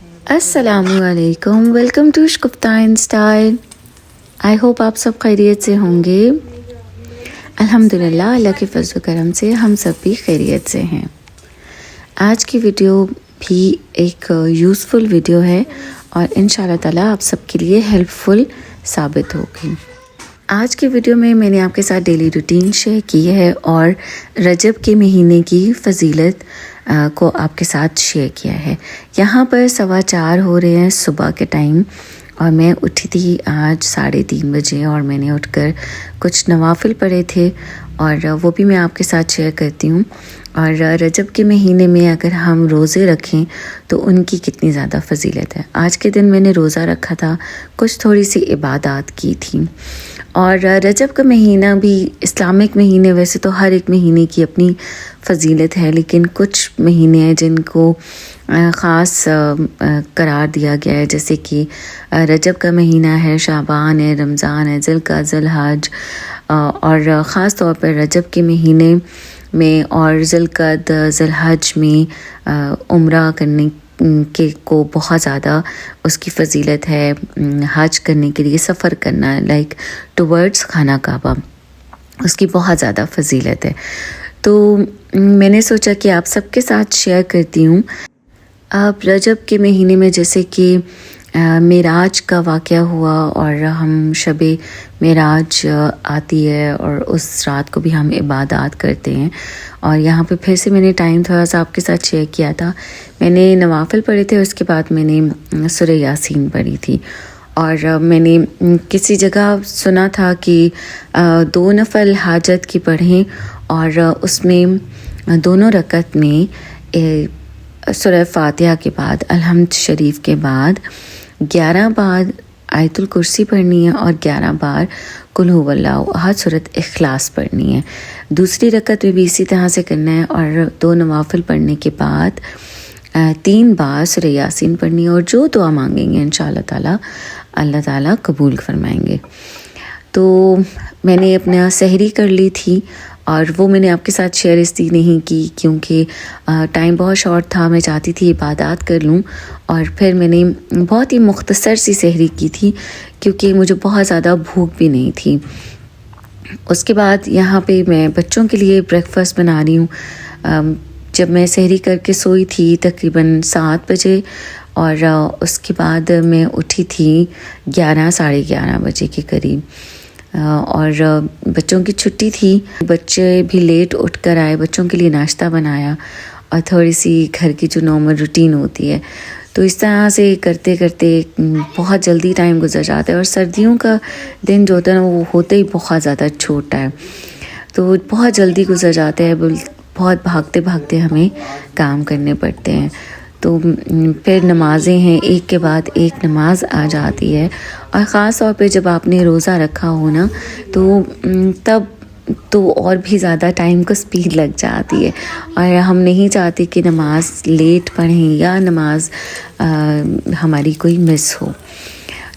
السلام علیکم، welcome to Shagufta style. I hope آپ سب خیریت سے ہوں گے۔ الحمدللہ، اللہ کے فضل و کرم سے ہم سب بھی خیریت سے ہیں۔ آج کی ویڈیو بھی ایک یوزفل ویڈیو ہے اور انشاءاللہ تعالیٰ آپ سب کے لیے ہیلپ فل ثابت ہوگی۔ آج کی ویڈیو میں نے آپ کے ساتھ ڈیلی روٹین شیئر کی ہے اور رجب کے مہینے کی فضیلت کو آپ کے ساتھ شیئر کیا ہے۔ یہاں پر 4:15 ہو رہے ہیں صبح کے ٹائم اور میں اٹھی تھی آج 3:30 بجے اور میں نے اٹھ کر کچھ نوافل پڑھے تھے اور وہ بھی میں آپ کے ساتھ شیئر کرتی ہوں۔ اور رجب کے مہینے میں اگر ہم روزے رکھیں تو ان کی کتنی زیادہ فضیلت ہے۔ آج کے دن میں نے روزہ رکھا تھا، کچھ تھوڑی سی عبادات کی تھیں۔ اور رجب کا مہینہ بھی اسلامک مہینے، ویسے تو ہر ایک مہینے کی اپنی فضیلت ہے، لیکن کچھ مہینے ہیں جن کو خاص قرار دیا گیا ہے، جیسے کہ رجب کا مہینہ ہے، شعبان ہے، رمضان ہے، ذوالقعدہ، ذوالحج، اور خاص طور پر رجب کے مہینے میں اور ذوالقعدہ ذوالحج میں عمرہ کرنے کے کو بہت زیادہ اس کی فضیلت ہے۔ حج کرنے کے لیے سفر کرنا لائک ٹورڈز خانہ کعبہ، اس کی بہت زیادہ فضیلت ہے۔ تو میں نے سوچا کہ آپ سب کے ساتھ شیئر کرتی ہوں۔ اب رجب کے مہینے میں جیسے کہ معراج کا واقعہ ہوا اور ہم شب معراج آتی ہے اور اس رات کو بھی ہم عبادات کرتے ہیں، اور یہاں پہ پھر سے میں نے ٹائم تھوڑا سا آپ کے ساتھ شیئر کیا تھا۔ میں نے نوافل پڑھے تھے، اس کے بعد میں نے سورہ یاسین پڑھی تھی، اور میں نے کسی جگہ سنا تھا کہ 2 نفل حاجت کی پڑھیں اور اس میں دونوں رکعت میں سورہ فاتحہ کے بعد الحمد شریف کے بعد 11 بار آیت الکرسی پڑھنی ہے اور 11 بار قل هو اللہ احد سورۃ اخلاص پڑھنی ہے۔ دوسری رکعت میں بھی اسی طرح سے کرنا ہے اور 2 نوافل پڑھنے کے بعد 3 بار سورہ یاسین پڑھنی ہے، اور جو دعا مانگیں گے انشاءاللہ تعالیٰ اللہ تعالیٰ قبول فرمائیں گے۔ تو میں نے اپنا سحری کر لی تھی، اور وہ میں نے آپ کے ساتھ شیئر اس لیے نہیں کی کیونکہ ٹائم بہت شارٹ تھا، میں چاہتی تھی عبادات کر لوں، اور پھر میں نے بہت ہی مختصر سی سحری کی تھی کیونکہ مجھے بہت زیادہ بھوک بھی نہیں تھی۔ اس کے بعد یہاں پہ میں بچوں کے لیے بریک فاسٹ بنا رہی ہوں۔ جب میں سحری کر کے سوئی تھی تقریباً 7 بجے، اور اس کے بعد میں اٹھی تھی 11-11:30 بجے کے قریب، اور بچوں کی چھٹی تھی، بچے بھی لیٹ اٹھ کر آئے، بچوں کے لیے ناشتہ بنایا اور تھوڑی سی گھر کی جو نارمل روٹین ہوتی ہے، تو اس طرح سے کرتے کرتے بہت جلدی ٹائم گزر جاتا ہے۔ اور سردیوں کا دن جو ہوتا ہے نا، وہ ہوتے ہی بہت زیادہ چھوٹا ہے، تو بہت جلدی گزر جاتا ہے، بہت بھاگتے بھاگتے ہمیں کام کرنے پڑتے ہیں۔ تو پھر نمازیں ہیں، ایک کے بعد ایک نماز آ جاتی ہے، اور خاص طور پہ جب آپ نے روزہ رکھا ہو نا، تو تب تو اور بھی زیادہ ٹائم کو سپیڈ لگ جاتی ہے، اور ہم نہیں چاہتے کہ نماز لیٹ پڑھیں یا نماز ہماری کوئی مس ہو۔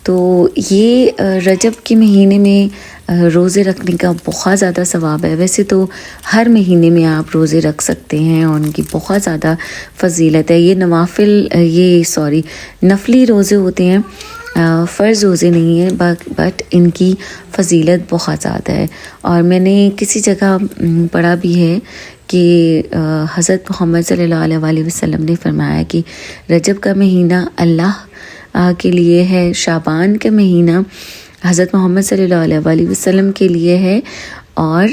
تو یہ رجب کے مہینے میں روزے رکھنے کا بہت زیادہ ثواب ہے۔ ویسے تو ہر مہینے میں آپ روزے رکھ سکتے ہیں اور ان کی بہت زیادہ فضیلت ہے۔ یہ نفلی روزے ہوتے ہیں، فرض روزے نہیں ہیں، بٹ ان کی فضیلت بہت زیادہ ہے۔ اور میں نے کسی جگہ پڑھا بھی ہے کہ حضرت محمد صلی اللہ علیہ وسلم نے فرمایا کہ رجب کا مہینہ اللہ کے لیے ہے، شعبان کا مہینہ حضرت محمد صلی اللہ علیہ وسلم کے لیے ہے، اور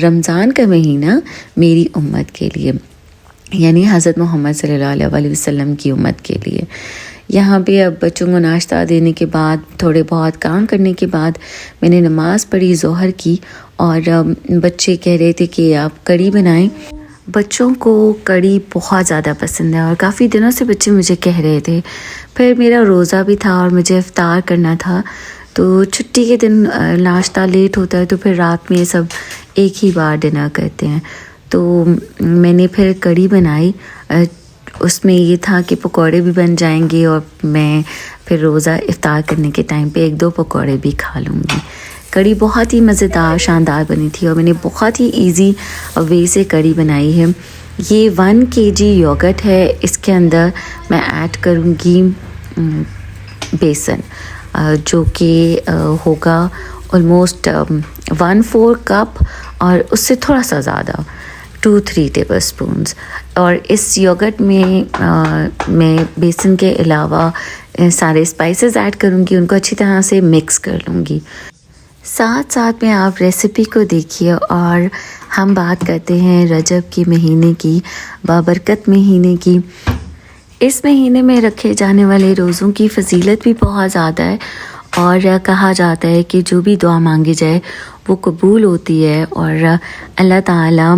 رمضان کا مہینہ میری امت کے لیے، یعنی حضرت محمد صلی اللہ علیہ وسلم کی امت کے لیے۔ یہاں پہ اب بچوں کو ناشتہ دینے کے بعد تھوڑے بہت کام کرنے کے بعد میں نے نماز پڑھی ظہر کی، اور بچے کہہ رہے تھے کہ آپ کڑی بنائیں۔ بچوں کو کڑی بہت زیادہ پسند ہے، اور کافی دنوں سے بچے مجھے کہہ رہے تھے۔ پھر میرا روزہ بھی تھا اور مجھے افطار کرنا تھا، تو چھٹی کے دن ناشتہ لیٹ ہوتا ہے، تو پھر رات میں سب ایک ہی بار ڈنر کرتے ہیں، تو میں نے پھر کڑی بنائی۔ اس میں یہ تھا کہ پکوڑے بھی بن جائیں گے، اور میں پھر روزہ افطار کرنے کے ٹائم پہ 1-2 پکوڑے بھی کھا لوں گی۔ کڑی بہت ہی مزیدار شاندار بنی تھی، اور میں نے بہت ہی ایزی وے سے کڑی بنائی ہے۔ یہ 1 kg یوگرٹ ہے، اس کے اندر میں ایڈ کروں گی بیسن جو کہ ہوگا آلموسٹ 1/4 کپ اور اس سے تھوڑا سا زیادہ 2-3 ٹیبل اسپونس. اور اس یوگرٹ میں بیسن کے علاوہ سارے اسپائسز ایڈ کروں گی، ان کو اچھی طرح سے مکس کر لوں گی. ساتھ میں آپ ریسیپی کو دیکھیے. اور ہم بات کرتے ہیں رجب کے مہینے کی، بابرکت مہینے کی. اس مہینے میں رکھے جانے والے روزوں کی فضیلت بھی بہت زیادہ ہے، اور کہا جاتا ہے کہ جو بھی دعا مانگی جائے وہ قبول ہوتی ہے. اور اللہ تعالیٰ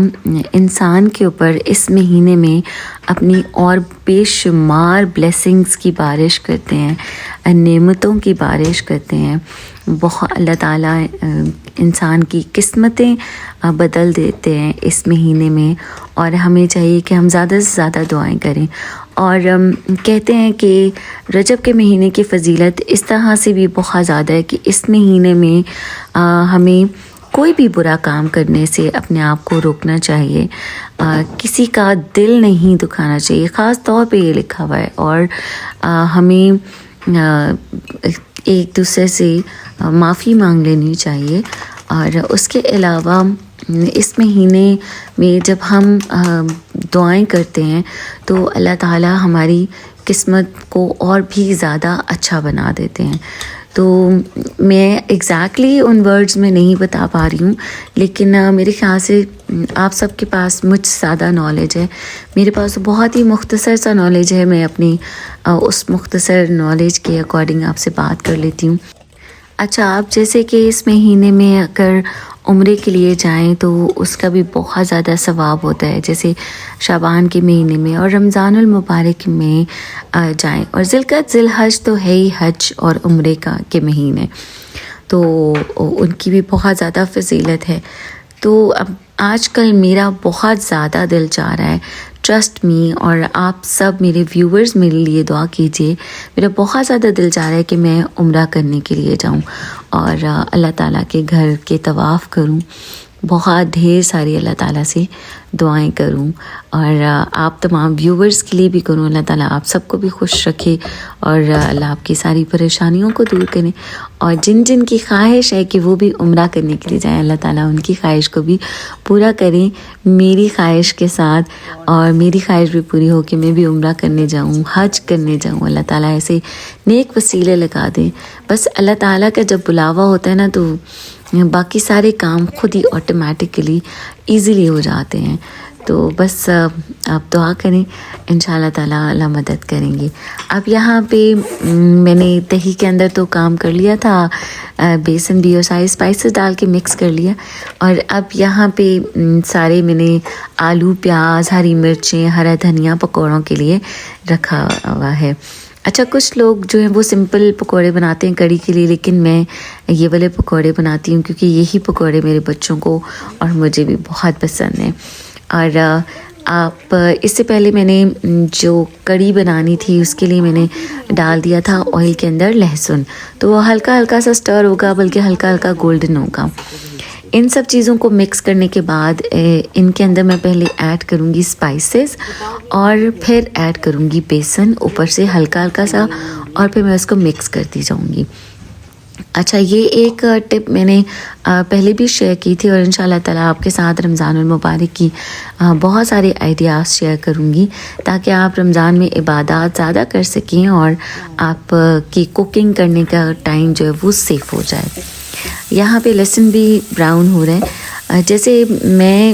انسان کے اوپر اس مہینے میں اپنی اور بے شمار بلیسنگز کی بارش کرتے ہیں، نعمتوں کی بارش کرتے ہیں. بہت اللہ تعالیٰ انسان کی قسمتیں بدل دیتے ہیں اس مہینے میں، اور ہمیں چاہیے کہ ہم زیادہ سے زیادہ دعائیں کریں. اور کہتے ہیں کہ رجب کے مہینے کی فضیلت اس طرح سے بھی بہت زیادہ ہے کہ اس مہینے میں ہمیں کوئی بھی برا کام کرنے سے اپنے آپ کو روکنا چاہیے، کسی کا دل نہیں دکھانا چاہیے. خاص طور پہ یہ لکھا ہوا ہے. اور ہمیں ایک دوسرے سے معافی مانگ لینی چاہیے. اور اس کے علاوہ اس مہینے میں جب ہم دعائیں کرتے ہیں تو اللہ تعالیٰ ہماری قسمت کو اور بھی زیادہ اچھا بنا دیتے ہیں. تو میں ایگزیکٹلی ان ورڈز میں نہیں بتا پا رہی ہوں، لیکن میرے خیال سے آپ سب کے پاس مجھ سے زیادہ نالج ہے. میرے پاس بہت ہی مختصر سا نالج ہے. میں اپنی اس مختصر نالج کے اکارڈنگ آپ سے بات کر لیتی ہوں. اچھا، آپ جیسے کہ اس مہینے میں اگر عمرے کے لیے جائیں تو اس کا بھی بہت زیادہ ثواب ہوتا ہے، جیسے شعبان کے مہینے میں اور رمضان المبارک میں جائیں. اور ذی الحج تو ہے ہی حج اور عمرے کے مہینے، تو ان کی بھی بہت زیادہ فضیلت ہے. تو اب آج کل میرا بہت زیادہ دل چاہ رہا ہے، ٹرسٹ می، اور آپ سب میرے ویورز میرے لیے دعا کیجیے. میرا بہت زیادہ دل چاہ رہا ہے کہ میں عمرہ کرنے کے لیے جاؤں اور اللہ تعالیٰ کے گھر کے طواف کروں، بہت ڈھیر ساری اللہ تعالیٰ سے دعائیں کروں. اور آپ تمام ویورز کے لیے بھی کروں. اللہ تعالیٰ آپ سب کو بھی خوش رکھے اور اللہ آپ کی ساری پریشانیوں کو دور کریں. اور جن کی خواہش ہے کہ وہ بھی عمرہ کرنے کے لیے جائیں، اللہ تعالیٰ ان کی خواہش کو بھی پورا کریں میری خواہش کے ساتھ. اور میری خواہش بھی پوری ہو کہ میں بھی عمرہ کرنے جاؤں، حج کرنے جاؤں. اللہ تعالیٰ ایسے نیک وسیلے لگا دیں. بس اللہ تعالیٰ کا جب بلاوا ہوتا ہے نا تو باقی سارے کام خود ہی آٹومیٹکلی ایزیلی ہو جاتے ہیں. تو بس آپ دعا کریں، انشاءاللہ تعالیٰ اللہ مدد کریں گے. اب یہاں پہ میں نے دہی کے اندر تو کام کر لیا تھا، بیسن بھی اور سارے اسپائسز ڈال کے مکس کر لیا. اور اب یہاں پہ سارے میں نے آلو، پیاز، ہری مرچیں، ہرا دھنیا پکوڑوں کے لیے رکھا ہوا ہے. اچھا، کچھ لوگ جو ہیں وہ سمپل پکوڑے بناتے ہیں کڑی کے لیے، لیکن میں یہ والے پکوڑے بناتی ہوں کیونکہ یہی پکوڑے میرے بچوں کو اور مجھے بھی بہت پسند ہیں. اور آپ اس سے پہلے میں نے جو کڑی بنانی تھی اس کے لیے میں نے ڈال دیا تھا آئل کے اندر لہسن، تو وہ ہلکا ہلکا سا سٹر ہوگا، بلکہ ہلکا ہلکا گولڈن ہوگا. ان سب چیزوں کو مکس کرنے کے بعد ان کے اندر میں پہلے ایڈ کروں گی اسپائسز اور پھر ایڈ کروں گی بیسن اوپر سے ہلکا ہلکا سا، اور پھر میں اس کو مکس کرتی جاؤں گی. اچھا، یہ ایک ٹپ میں نے پہلے بھی شیئر کی تھی، اور انشاءاللہ تعالیٰ آپ کے ساتھ رمضان المبارک کی بہت سارے آئیڈیاز شیئر کروں گی تاکہ آپ رمضان میں عبادات زیادہ کر سکیں اور آپ کی کوکنگ کرنے کا ٹائم جو ہے وہ سیف ہو جائے. یہاں پہ لہسن بھی براؤن ہو رہا ہے. جیسے میں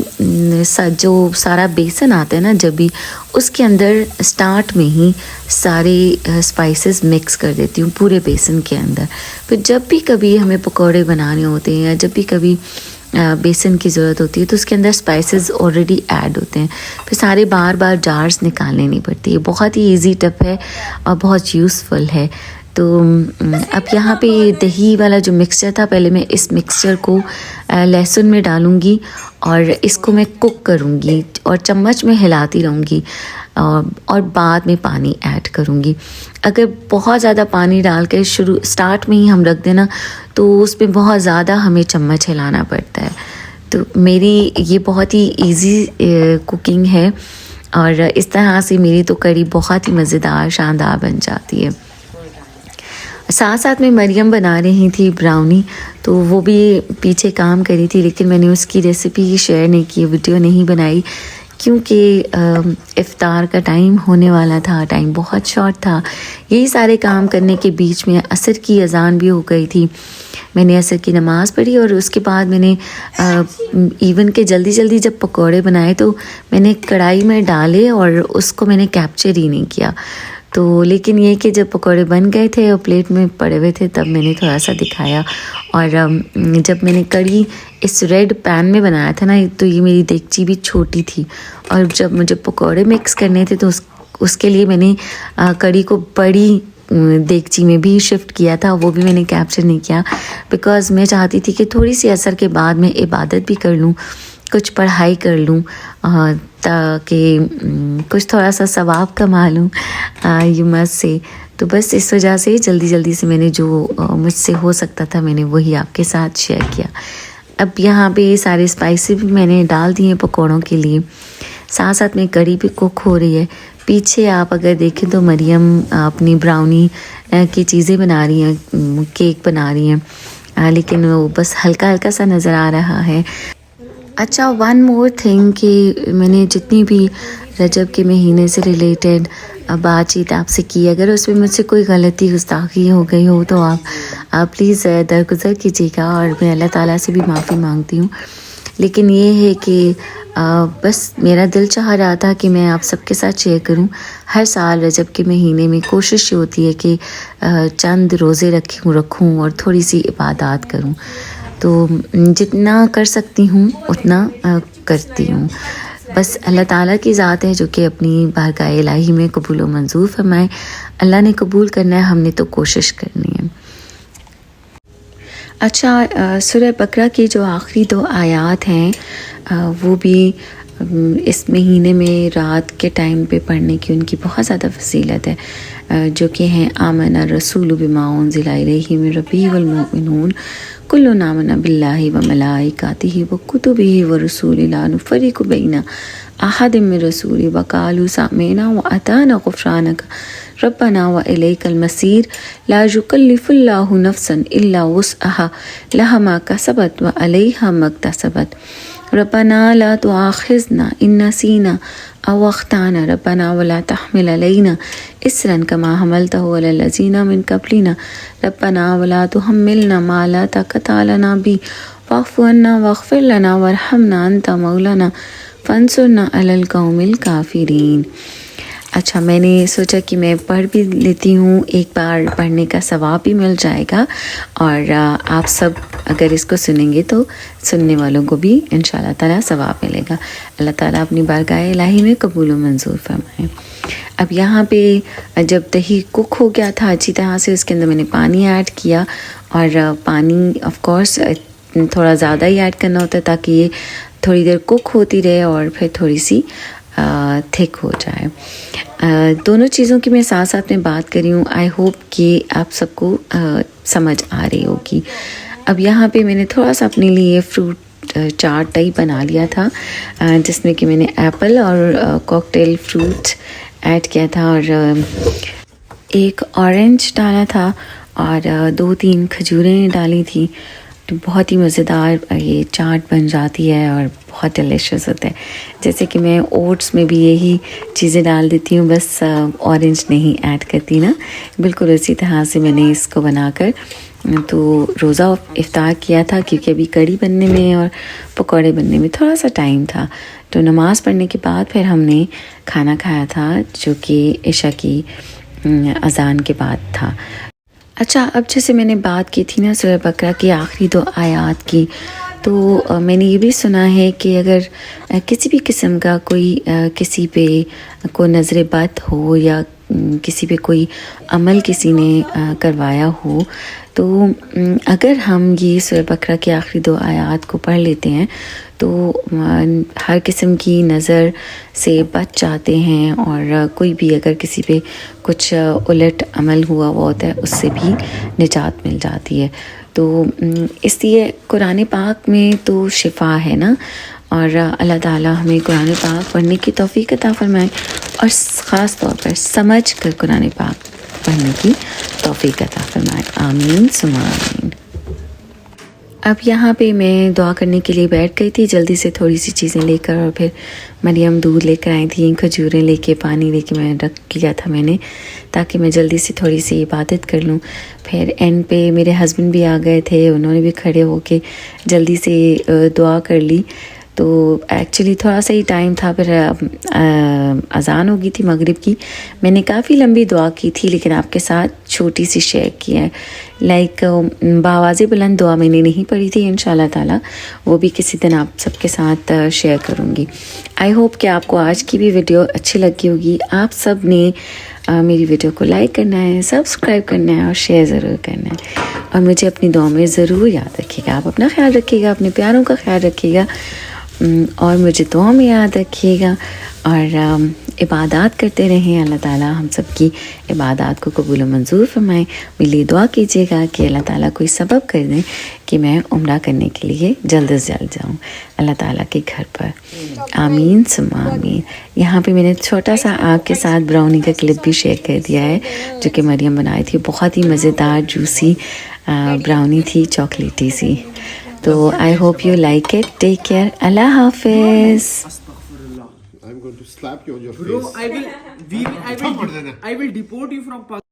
جو سارا بیسن آتا ہے نا، جب بھی اس کے اندر سٹارٹ میں ہی سارے اسپائسز مکس کر دیتی ہوں پورے بیسن کے اندر. پھر جب بھی کبھی ہمیں پکوڑے بنانے ہوتے ہیں یا جب بھی کبھی بیسن کی ضرورت ہوتی ہے تو اس کے اندر اسپائسز آلریڈی ایڈ ہوتے ہیں، پھر سارے بار بار جارز نکالنے نہیں پڑتی. یہ بہت ہی ایزی ٹپ ہے اور بہت یوزفل ہے. تو اب یہاں پہ دہی والا جو مکسچر تھا، پہلے میں اس مکسچر کو لہسن میں ڈالوں گی اور اس کو میں کوک کروں گی اور چمچ میں ہلاتی رہوں گی اور بعد میں پانی ایڈ کروں گی. اگر بہت زیادہ پانی ڈال کے سٹارٹ میں ہی ہم رکھ دینا تو اس پہ بہت زیادہ ہمیں چمچ ہلانا پڑتا ہے. تو میری یہ بہت ہی ایزی کوکنگ ہے، اور اس طرح سے میری تو کڑی بہت ہی مزیدار شاندار بن جاتی ہے۔ ساتھ ساتھ میں مریم بنا رہی تھی براؤنی، تو وہ بھی پیچھے کام کری تھی، لیکن میں نے اس کی ریسیپی شیئر نہیں کی، ویڈیو نہیں بنائی، کیونکہ افطار کا ٹائم ہونے والا تھا، ٹائم بہت شارٹ تھا۔ یہی سارے کام کرنے کے بیچ میں عصر کی اذان بھی ہو گئی تھی۔ میں نے عصر کی نماز پڑھی، اور اس کے بعد میں نے ایون کہ جلدی جلدی جب پکوڑے بنائے تو میں نے کڑھائی میں ڈالے اور اس کو میں نے کیپچر ہی نہیں کیا۔ تو لیکن یہ کہ جب پکوڑے بن گئے تھے اور پلیٹ میں پڑے ہوئے تھے تب میں نے تھوڑا سا دکھایا۔ اور جب میں نے کڑی اس ریڈ پین میں بنایا تھا نا، تو یہ میری دیگچی بھی چھوٹی تھی، اور جب مجھے پکوڑے مکس کرنے تھے تو اس کے لیے میں نے کڑی کو بڑی دیگچی میں بھی شفٹ کیا تھا، وہ بھی میں نے کیپچر نہیں کیا، بیکاز میں چاہتی تھی کہ تھوڑی سی عصر کے بعد میں عبادت بھی کر لوں، کچھ پڑھائی کر لوں، تاکہ کچھ تھوڑا سا ثواب کما لوں یومس سے۔ تو بس اس وجہ سے جلدی جلدی سے میں نے جو مجھ سے ہو سکتا تھا میں نے وہی آپ کے ساتھ شیئر کیا۔ اب یہاں پہ سارے اسپائسی بھی میں نے ڈال دیے پکوڑوں کے لیے، ساتھ ساتھ میں کڑی بھی کوک ہو رہی ہے۔ پیچھے آپ اگر دیکھیں تو مریم اپنی براؤنی کی چیزیں بنا رہی ہیں، کیک بنا رہی ہیں، لیکن وہ بس ہلکا ہلکا سا نظر آ رہا ہے۔ اچھا، ون مور تھنگ کہ میں نے جتنی بھی رجب کے مہینے سے ریلیٹڈ بات چیت آپ سے کی، اگر اس میں مجھ سے کوئی غلطی گستاخی ہو گئی ہو تو آپ پلیز درگزر کیجیے گا، اور میں اللہ تعالیٰ سے بھی معافی مانگتی ہوں۔ لیکن یہ ہے کہ بس میرا دل چاہ رہا تھا کہ میں آپ سب کے ساتھ شیئر کروں۔ ہر سال رجب کے مہینے میں کوشش یہ ہوتی ہے کہ چند روزے رکھوں اور تھوڑی سی عبادات کروں، تو جتنا کر سکتی ہوں اتنا کرتی ہوں۔ بس اللہ تعالیٰ کی ذات ہے جو کہ اپنی بارگاہ الہی میں قبول و منظور فرمائے۔ اللہ نے قبول کرنا ہے، ہم نے تو کوشش کرنی ہے۔ اچھا، سورہ بقرہ کی جو آخری 2 آیات ہیں وہ بھی اس مہینے میں رات کے ٹائم پہ پڑھنے کی ان کی بہت زیادہ فضیلت ہے، جو کہ ہیں آمن الرسول بما انزل الیہ من ربہ والمؤمنون کل آمن باللہ وملائکتہ وکتبہ ورسولہ لا نفرق بین احد من رسولہ وقالوا سمعنا واطعنا غفرانک ربنا والیک المصیر لا یکلف اللہ نفسا الا وسعها لها ما کسبت وعلیہا ما اکتسبت ربنا لا تؤاخذنا ان نسینا او اخطانا ربنا ولا تحمل علینا اسرا کما حملته علی الذین من قبلنا ربنا ولا تحملنا ما لا طاقت لنا به واعف عنا واغفر لنا وارحمنا انت مولانا فانصرنا علی القوم الکافرین۔ اچھا، میں نے سوچا کہ میں پڑھ بھی لیتی ہوں، ایک بار پڑھنے کا ثواب بھی مل جائے گا، اور آپ سب اگر اس کو سنیں گے تو سننے والوں کو بھی انشاءاللہ تعالیٰ ثواب ملے گا۔ اللہ تعالیٰ اپنی بارگاہ الہی میں قبول و منظور فرمائے۔ اب یہاں پہ جب دہی کک ہو گیا تھا اچھی طرح سے، اس کے اندر میں نے پانی ایڈ کیا، اور پانی آف کورس تھوڑا زیادہ ہی ایڈ کرنا ہوتا ہے تاکہ یہ تھوڑی دیر کک ہوتی رہے اور پھر تھوڑی سی تھک ہو جائے۔ دونوں چیزوں کی میں ساتھ ساتھ میں بات کری ہوں، آئی ہوپ کہ آپ سب کو سمجھ آ رہی ہوگی۔ اب یہاں پہ میں نے تھوڑا سا اپنے لیے فروٹ چاٹ ٹائپ بنا لیا تھا، جس میں کہ میں نے ایپل اور کاکٹیل فروٹ ایڈ کیا تھا، اور ایک اورنج ڈالا تھا، اور 2-3 کھجوریں ڈالی تھی، تو بہت ہی مزیدار یہ چاٹ بن جاتی ہے اور بہت ڈیلیشیس ہوتا ہے۔ جیسے کہ میں اوٹس میں بھی یہی چیزیں ڈال دیتی ہوں، بس اورنج نہیں ایڈ کرتی نا، بالکل اسی طرح سے میں نے اس کو بنا کر تو روزہ افطار کیا تھا، کیونکہ ابھی کڑی بننے میں اور پکوڑے بننے میں تھوڑا سا ٹائم تھا، تو نماز پڑھنے کے بعد پھر ہم نے کھانا کھایا تھا، جو کہ عشاء کی اذان کے بعد تھا۔ اچھا، اب جیسے میں نے بات کی تھی نا سورہ بقرہ کی آخری 2 آیات کی، تو میں نے یہ بھی سنا ہے کہ اگر کسی بھی قسم کا کوئی کسی پہ کوئی نظر بد ہو یا کسی پہ کوئی عمل کسی نے کروایا ہو، تو اگر ہم یہ سورہ بقرہ کی آخری 2 آیات کو پڑھ لیتے ہیں تو ہر قسم کی نظر سے بچ جاتے ہیں، اور کوئی بھی اگر کسی پہ کچھ الٹ عمل ہوا ہوتا ہے اس سے بھی نجات مل جاتی ہے۔ تو اس لیے قرآن پاک میں تو شفا ہے نا، اور اللہ تعالیٰ ہمیں قرآن پاک پڑھنے کی توفیق عطا فرمائے، اور خاص طور پر سمجھ کر قرآن پاک پڑھنے کی توفیق عطا فرمائے، آمین ثم آمین۔ اب یہاں پہ میں دعا کرنے کے لیے بیٹھ گئی تھی جلدی سے، تھوڑی سی چیزیں لے کر، اور پھر مریم دودھ لے کر آئی تھیں، کھجوریں لے کے، پانی لے کے میں رکھ لیا تھا میں نے، تاکہ میں جلدی سے تھوڑی سی عبادت کر لوں۔ پھر اینڈ پہ میرے ہسبینڈ بھی آ گئے تھے، انہوں نے بھی کھڑے ہو کے جلدی سے دعا کر لی۔ تو ایکچولی تھوڑا سا ہی ٹائم تھا، پھر اذان ہو گئی تھی مغرب کی۔ میں نے کافی لمبی دعا کی تھی، لیکن آپ کے ساتھ چھوٹی سی شیئر کی ہے، لائک بآواز بلند دعا میں نے نہیں پڑھی تھی، انشاءاللہ تعالی وہ بھی کسی دن آپ سب کے ساتھ شیئر کروں گی۔ آئی ہوپ کہ آپ کو آج کی بھی ویڈیو اچھی لگی ہوگی۔ آپ سب نے میری ویڈیو کو لائک کرنا ہے، سبسکرائب کرنا ہے، اور شیئر ضرور کرنا ہے، اور مجھے اپنی دعا میں ضرور یاد رکھیے گا۔ آپ اپنا خیال رکھیے گا، اپنے پیاروں کا خیال رکھیے گا، اور مجھے دعا میں یاد رکھیے گا، اور عبادات کرتے رہیں۔ اللہ تعالیٰ ہم سب کی عبادات کو قبول و منظور فرمائے۔ میرے لیے دعا کیجیے گا کہ اللہ تعالیٰ کوئی سبب کر دیں کہ میں عمرہ کرنے کے لیے جلد از جلد جاؤں اللہ تعالیٰ کے گھر پر، آمین ثم آمین۔ یہاں پہ میں نے چھوٹا سا آپ کے ساتھ براؤنی کا کلپ بھی شیئر کر دیا ہے، جو کہ مریم بنائی تھی، بہت ہی مزیدار جوسی براؤنی تھی، چاکلیٹی سی۔ تو I hope you like it, take care, Allah حافظ۔ I'm going to slap you on your face. Bro, I will deport you from Pakistan.